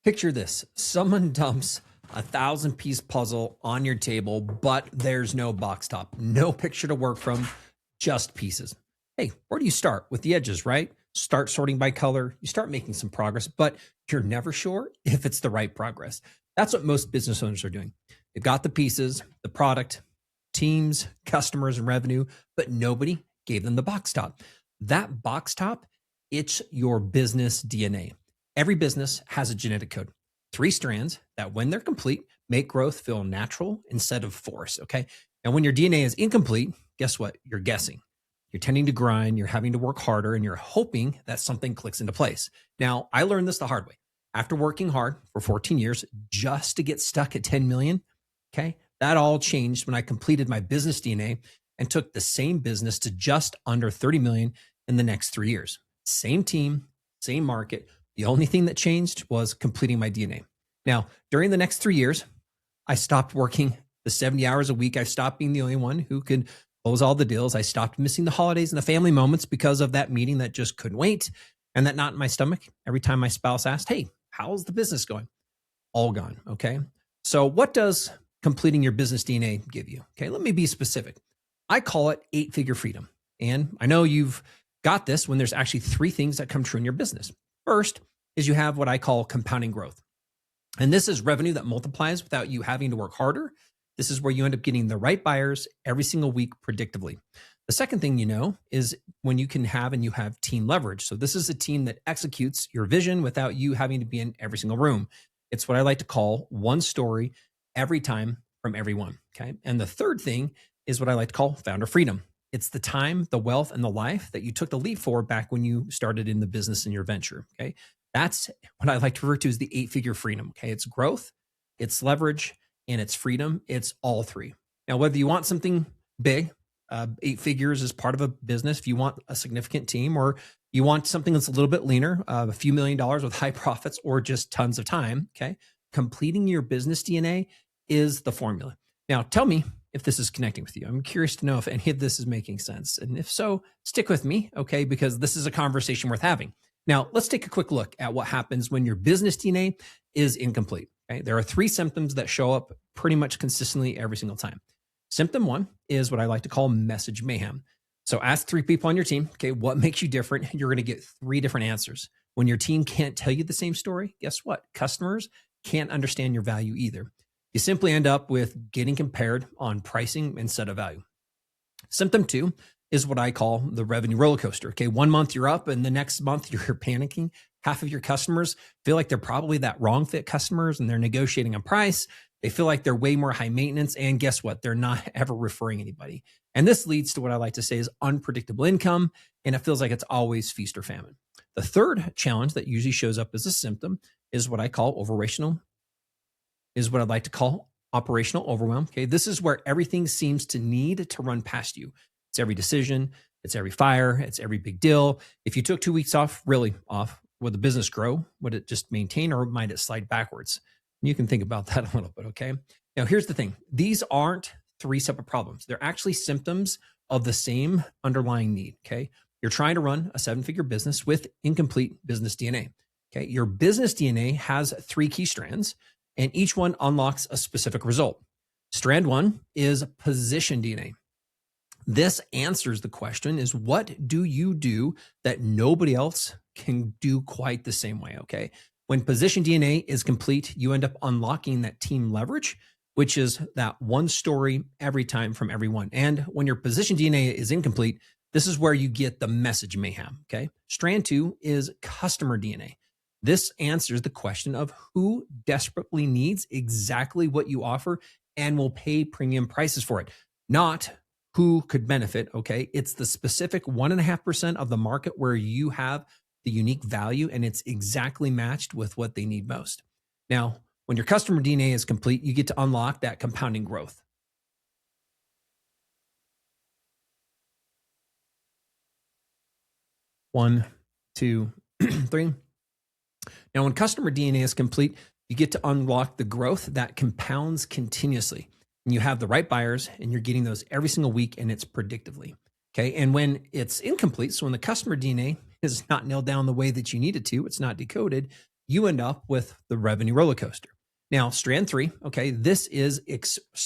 Picture this. Someone dumps a 1,000-piece puzzle on your table, but there's no box top, no picture to work from, just pieces. Hey, where do you start? With the edges, right? Start sorting by color. You start making some progress, but you're never sure if it's the right progress. That's what most business owners are doing. They've got the pieces, the product, teams, customers, and revenue, but nobody gave them the box top. That box top, it's your business DNA. Every business has a genetic code, 3 strands that when they're complete, make growth feel natural instead of forced, okay? And when your DNA is incomplete, guess what? You're guessing. You're tending to grind, you're having to work harder, and you're hoping that something clicks into place. Now, I learned this the hard way. After working hard for 14 years just to get stuck at 10 million, okay? That all changed when I completed my business DNA and took the same business to just under 30 million in the next 3 years. Same team, same market. The only thing that changed was completing my DNA. Now, during the next 3 years, I stopped working the 70 hours a week. I stopped being the only one who could close all the deals. I stopped missing the holidays and the family moments because of that meeting that just couldn't wait. And that knot in my stomach every time my spouse asked, hey, how's the business going? All gone, okay? So what does completing your business DNA give you? Okay, let me be specific. I call it 8-figure freedom. And I know you've got this when there's actually 3 things that come true in your business. First is you have what I call compounding growth. And this is revenue that multiplies without you having to work harder. This is where you end up getting the right buyers every single week predictably. The second thing you know is when you can have and you have team leverage. So this is a team that executes your vision without you having to be in every single room. It's what I like to call one story every time from everyone, okay? And the third thing is what I like to call founder freedom. It's the time, the wealth, and the life that you took the leap for back when you started in the business and your venture, okay? That's what I like to refer to as the 8-figure freedom, okay? It's growth, it's leverage, and it's freedom. It's all 3. Now, whether you want something big, 8 figures is part of a business, if you want a significant team, or you want something that's a little bit leaner, a few $1 million with high profits, or just tons of time, okay? Completing your business DNA is the formula. Now, tell me if this is connecting with you. I'm curious to know if any of this is making sense. And if so, stick with me, okay? Because this is a conversation worth having. Now, let's take a quick look at what happens when your business DNA is incomplete, okay? There are 3 symptoms that show up pretty much consistently every single time. Symptom 1 is what I like to call message mayhem. So ask 3 people on your team, okay, what makes you different? You're going to get 3 different answers. When your team can't tell you the same story, guess what? Customers can't understand your value either. You simply end up with getting compared on pricing instead of value. Symptom 2 is what I call the revenue roller coaster. Okay, 1 month you're up and the next month you're panicking. Half of your customers feel like they're probably that wrong fit customers and they're negotiating on price. They feel like they're way more high maintenance. And guess what? They're not ever referring anybody. And this leads to what I like to say is unpredictable income. And it feels like it's always feast or famine. The third challenge that usually shows up as a symptom is what I call I'd like to call operational overwhelm. Okay, this is where everything seems to need to run past you. It's every decision, it's every fire, it's every big deal. If you took 2 weeks off, really off, would the business grow? Would it just maintain or might it slide backwards? You can think about that a little bit, okay? Now, here's the thing. These aren't 3 separate problems. They're actually symptoms of the same underlying need, okay? You're trying to run a 7-figure business with incomplete business DNA, okay? Your business DNA has 3 key strands, and each one unlocks a specific result. Strand 1 is position DNA. This answers the question is what do you do that nobody else can do quite the same way, okay? When position DNA is complete, you end up unlocking that team leverage, which is that one story every time from everyone. And when your position DNA is incomplete, this is where you get the message mayhem, okay? Strand 2 is customer DNA. This answers the question of who desperately needs exactly what you offer and will pay premium prices for it, not who could benefit, okay? It's the specific 1.5% of the market where you have the unique value and it's exactly matched with what they need most. Now, when your customer DNA is complete, you get to unlock that compounding growth. One, two, 3. Now, when customer DNA is complete, you get to unlock the growth that compounds continuously. And you have the right buyers and you're getting those every single week and it's predictively. Okay. And when it's incomplete, so when the customer DNA is not nailed down the way that you need it to, it's not decoded, you end up with the revenue roller coaster. Now, strand 3, okay, this is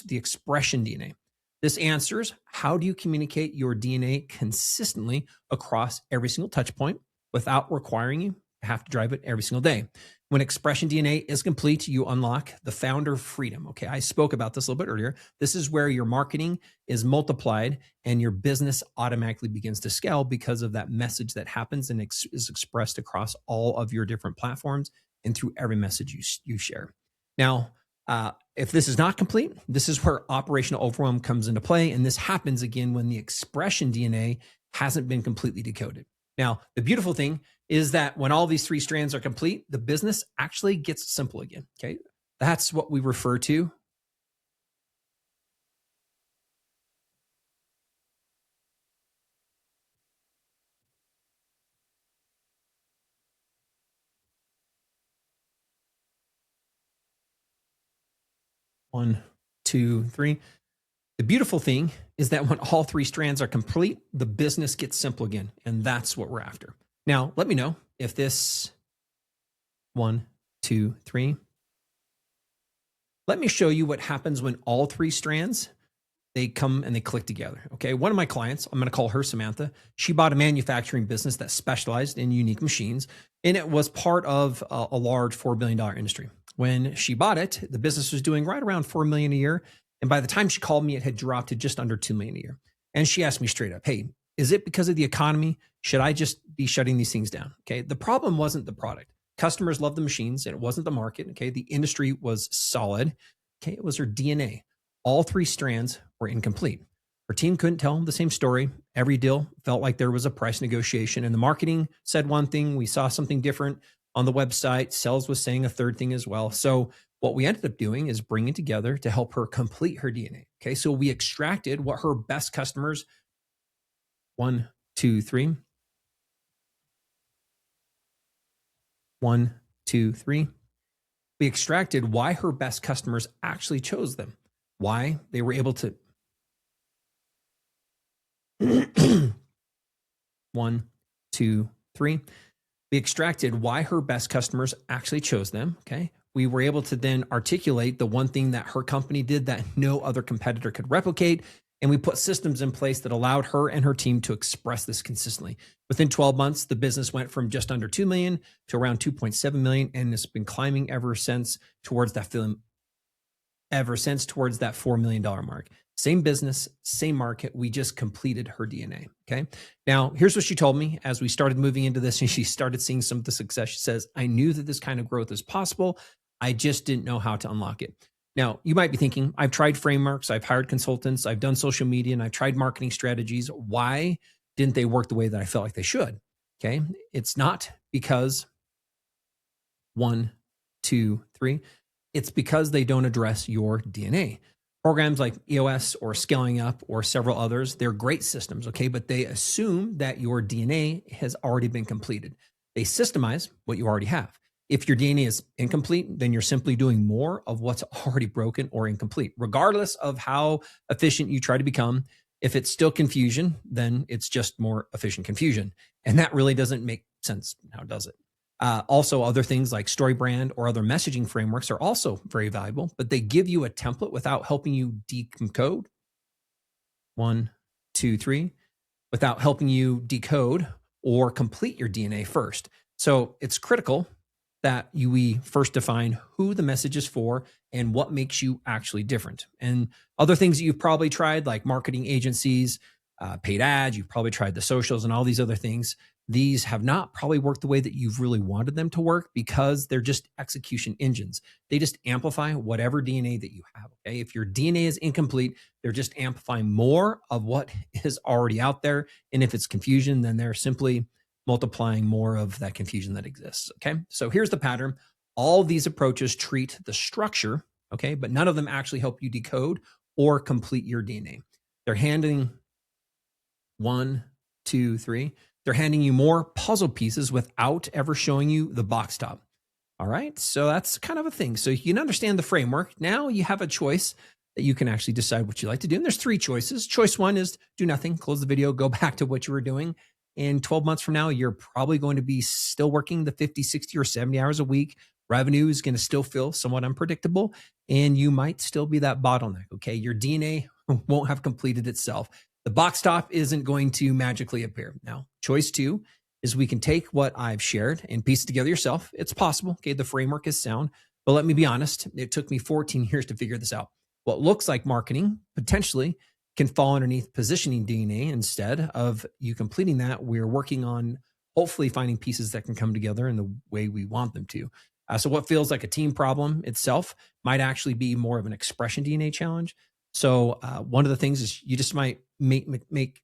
the expression DNA. This answers, how do you communicate your DNA consistently across every single touch point without requiring you to have to drive it every single day? When expression DNA is complete, you unlock the founder freedom. Okay, I spoke about this a little bit earlier. This is where your marketing is multiplied and your business automatically begins to scale because of that message that happens and is expressed across all of your different platforms and through every message you share. Now, if this is not complete, this is where operational overwhelm comes into play. And this happens again when the expression DNA hasn't been completely decoded. Now, the beautiful thing is that when all these 3 strands are complete, the business actually gets simple again. Okay. That's what we refer to. One, two, three. The beautiful thing is that when all 3 strands are complete, the business gets simple again. And that's what we're after. Now, let me know if this 1, 2, 3. Let me show you what happens when all 3 strands, they come and they click together. Okay. One of my clients, I'm going to call her Samantha. She bought a manufacturing business that specialized in unique machines, and it was part of a large $4 billion industry. When she bought it, the business was doing right around $4 million a year. And by the time she called me, it had dropped to just under $2 million a year. And she asked me straight up, hey, is it because of the economy? Should I just be shutting these things down? Okay. The problem wasn't the product. Customers loved the machines, and it wasn't the market. Okay. The industry was solid. Okay. It was her DNA. All 3 strands were incomplete. Her team couldn't tell the same story. Every deal felt like there was a price negotiation, and the marketing said one thing. We saw something different on the website. Sales was saying a third thing as well. So what we ended up doing is bringing together to help her complete her DNA. Okay. So we extracted what her best customers, 1, 2, 3. 1, 2, 3. We extracted why her best customers actually chose them, why they were able to. 1, 2, 3. We extracted why her best customers actually chose them. Okay. We were able to then articulate the one thing that her company did that no other competitor could replicate. And we put systems in place that allowed her and her team to express this consistently. Within 12 months, the business went from just under 2 million to around 2.7 million. And it's been climbing ever since towards that $4 million mark. Same business, same market. We just completed her DNA. Okay. Now, here's what she told me as we started moving into this and she started seeing some of the success. She says, I knew that this kind of growth is possible. I just didn't know how to unlock it. Now, you might be thinking, I've tried frameworks, I've hired consultants, I've done social media, and I've tried marketing strategies. Why didn't they work the way that I felt like they should? Okay. It's not because 1, 2, 3. It's because they don't address your DNA. Programs like EOS or Scaling Up or several others, they're great systems, okay? But they assume that your DNA has already been completed. They systemize what you already have. If your DNA is incomplete, then you're simply doing more of what's already broken or incomplete. Regardless of how efficient you try to become, if it's still confusion, then it's just more efficient confusion. And that really doesn't make sense now, does it? Also, other things like StoryBrand or other messaging frameworks are also very valuable, but they give you a template without helping you decode. 1, 2, 3, without helping you decode or complete your DNA first. So it's critical that we first define who the message is for and what makes you actually different. And other things that you've probably tried, like marketing agencies, paid ads, you've probably tried the socials and all these other things. These have not probably worked the way that you've really wanted them to work because they're just execution engines. They just amplify whatever DNA that you have. Okay. If your DNA is incomplete, they're just amplifying more of what is already out there. And if it's confusion, then they're simply multiplying more of that confusion that exists. Okay. So here's the pattern. All these approaches treat the structure, okay, but none of them actually help you decode or complete your DNA. They're handing 1, 2, 3. They're handing you more puzzle pieces without ever showing you the box top. All right. So that's kind of a thing. So you can understand the framework. Now you have a choice that you can actually decide what you like to do. And there's 3 choices. Choice 1 is do nothing, close the video, go back to what you were doing. In 12 months from now, you're probably going to be still working the 50, 60, or 70 hours a week. Revenue is going to still feel somewhat unpredictable, and you might still be that bottleneck. Okay. Your DNA won't have completed itself. The box top isn't going to magically appear. Now, choice two is we can take what I've shared and piece it together yourself. It's possible. Okay. The framework is sound, but let me be honest. It took me 14 years to figure this out. What looks like marketing potentially can fall underneath positioning DNA. Instead of you completing that, we're working on hopefully finding pieces that can come together in the way we want them to. So what feels like a team problem itself might actually be more of an expression DNA challenge. So one of the things is you just might make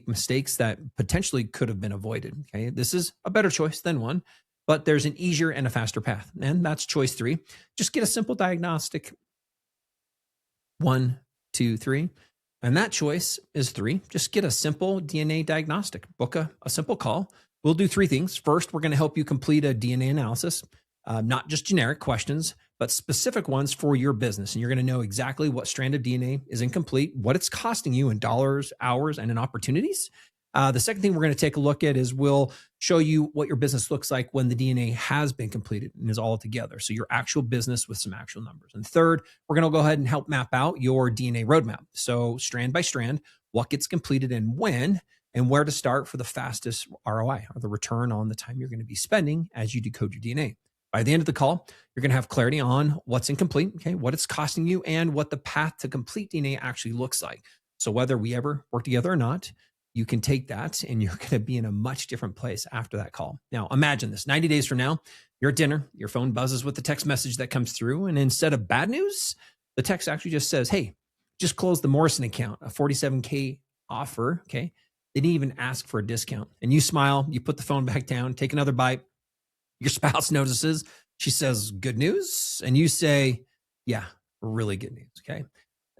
mistakes that potentially could have been avoided. Okay. This is a better choice than one, but there's an easier and a faster path. And that's choice three. Just get a simple diagnostic. 1, 2, 3. And that choice is 3. Just get a simple DNA diagnostic. Book a simple call. We'll do 3 things. First, we're going to help you complete a DNA analysis, not just generic questions, but specific ones for your business. And you're going to know exactly what strand of DNA is incomplete, what it's costing you in dollars, hours, and in opportunities. The second thing we're going to take a look at is we'll show you what your business looks like when the DNA has been completed and is all together. So your actual business with some actual numbers. And third, we're going to go ahead and help map out your DNA roadmap. So strand by strand, what gets completed and when, and where to start for the fastest ROI, or the return on the time you're going to be spending as you decode your DNA. By the end of the call, you're going to have clarity on what's incomplete, okay, what it's costing you, and what the path to complete DNA actually looks like. So whether we ever work together or not, you can take that and you're going to be in a much different place after that call. Now, imagine this. 90 days from now, you're at dinner, your phone buzzes with the text message that comes through. And instead of bad news, the text actually just says, hey, just closed the Morrison account, a $47K offer. Okay. They didn't even ask for a discount. And you smile, you put the phone back down, take another bite. Your spouse notices. She says, good news. And you say, yeah, really good news. Okay.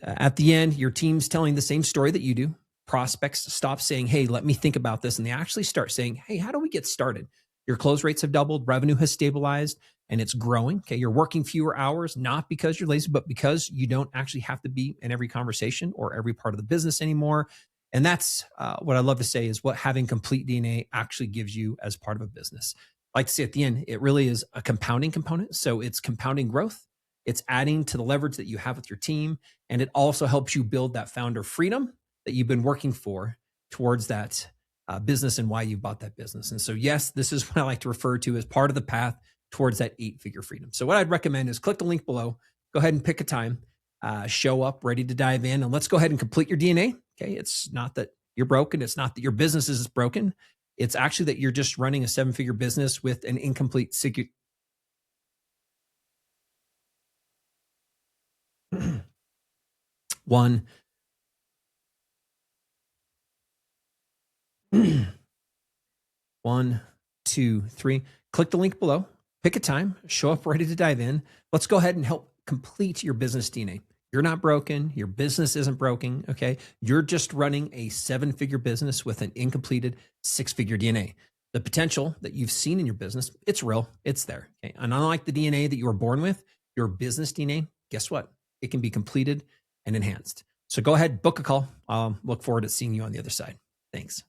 At the end, your team's telling the same story that you do. Prospects stop saying, hey, let me think about this. And they actually start saying, hey, how do we get started? Your close rates have doubled, revenue has stabilized, and it's growing. Okay. You're working fewer hours, not because you're lazy, but because you don't actually have to be in every conversation or every part of the business anymore. And that's what I love to say is what having complete DNA actually gives you as part of a business. I like to say at the end, it really is a compounding component. So it's compounding growth. It's adding to the leverage that you have with your team. And it also helps you build that founder freedom that you've been working for towards that business and why you bought that business. And so, yes, this is what I like to refer to as part of the path towards that 8-figure freedom. So what I'd recommend is click the link below, go ahead and pick a time, show up ready to dive in, and let's go ahead and complete your DNA. Okay. It's not that you're broken. It's not that your business is broken. It's actually that you're just running a 7-figure business with an incomplete one. 1, 2, 3. Click the link below, pick a time, show up ready to dive in. Let's go ahead and help complete your business DNA. You're not broken. Your business isn't broken. Okay. You're just running a 7-figure business with an incompleted 6-figure DNA. The potential that you've seen in your business, it's real. It's there. Okay. And unlike the DNA that you were born with, your business DNA, guess what? It can be completed and enhanced. So go ahead, book a call. Look forward to seeing you on the other side. Thanks.